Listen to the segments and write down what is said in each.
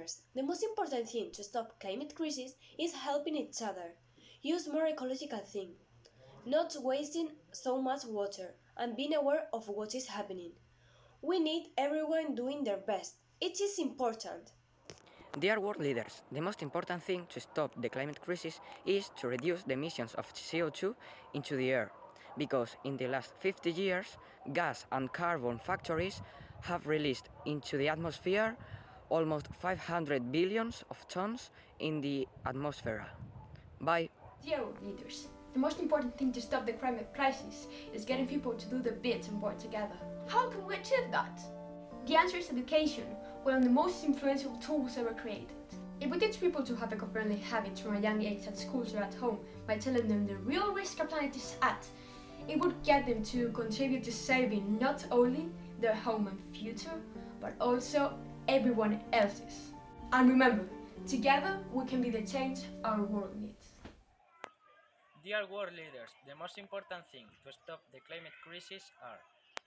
leaders, the most important thing to stop climate crisis is helping each other. Use more ecological things, not wasting so much water, and being aware of what is happening. We need everyone doing their best. It is important. Dear world leaders, the most important thing to stop the climate crisis is to reduce the emissions of CO2 into the air, because in the last 50 years, gas and carbon factories have released into the atmosphere almost 500 billions of tons in the atmosphere. Bye. Dear world leaders, the most important thing to stop the climate crisis is getting people to do their bits and work together. How can we achieve that? The answer is education, one of the most influential tools ever created. If we teach people to have eco-friendly habits from a young age at schools or at home by telling them the real risk our planet is at, it would get them to contribute to saving not only their home and future, but also everyone else's. And remember, together we can be the change our world needs. Dear world leaders, the most important thing to stop the climate crisis are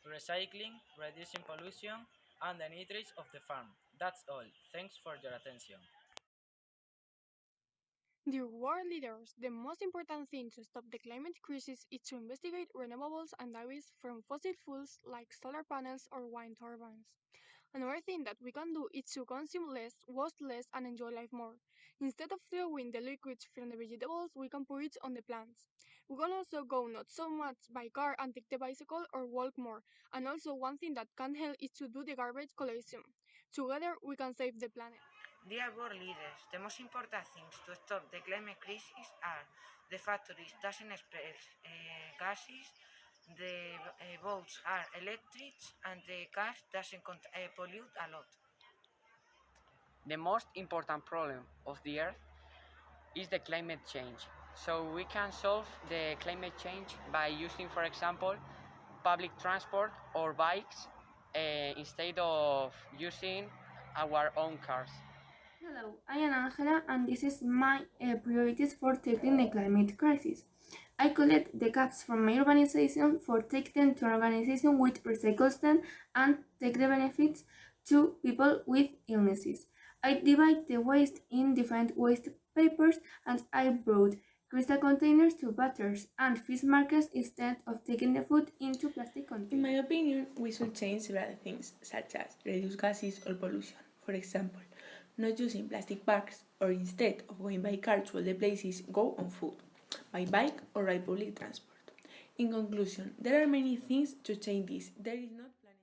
recycling, reducing pollution, and the nitrates of the farm. That's all. Thanks for your attention. Dear world leaders, the most important thing to stop the climate crisis is to investigate renewables and dives from fossil fuels like solar panels or wind turbines. Another thing that we can do is to consume less, waste less, and enjoy life more. Instead of throwing the liquids from the vegetables, we can put it on the plants. We can also go not so much by car and take the bicycle or walk more. And also one thing that can help is to do the garbage collection. Together we can save the planet. Dear world leaders, the most important things to stop the climate crisis are the factories doesn't expel gases, the boats are electric, and the cars doesn't pollute a lot. The most important problem of the Earth is the climate change. So we can solve the climate change by using, for example, public transport or bikes instead of using our own cars. Hello, I am Angela, and this is my priorities for tackling the climate crisis. I collect the caps from my organization for take them to an organization which recycles them and take the benefits to people with illnesses. I divide the waste in different waste papers, and I brought crystal containers to butters and fish markets instead of taking the food into plastic containers. In my opinion, we should change several things, such as reduce gases or pollution. For example, not using plastic bags, or instead of going by car to all the places, go on foot, by bike or ride public transport. In conclusion, there are many things to change this. There is not planet.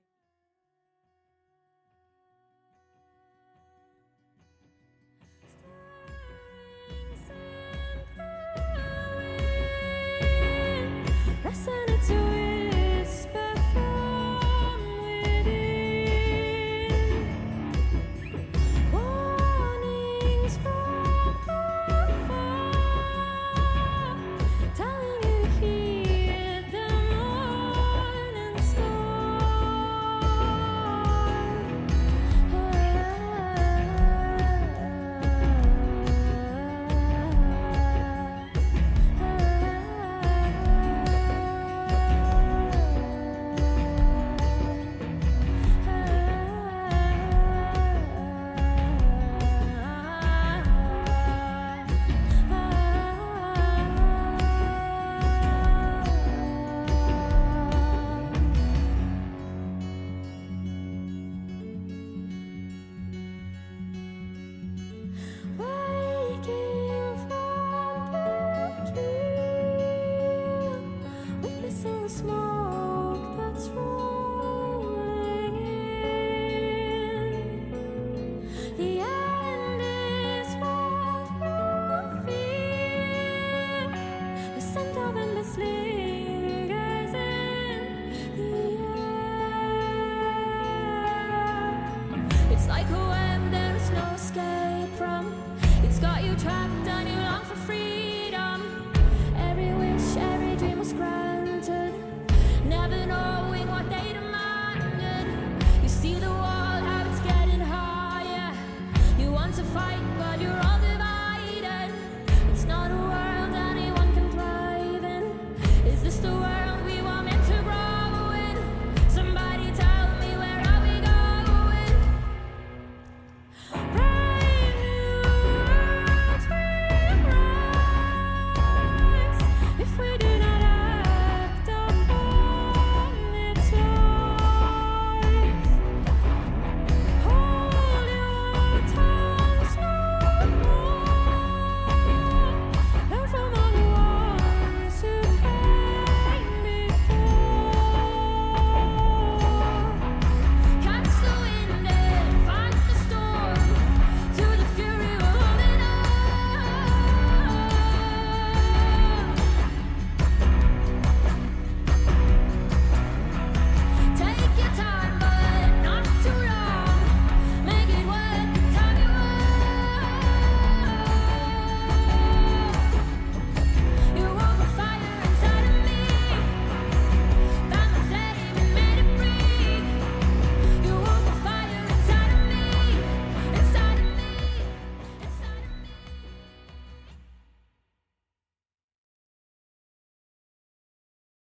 small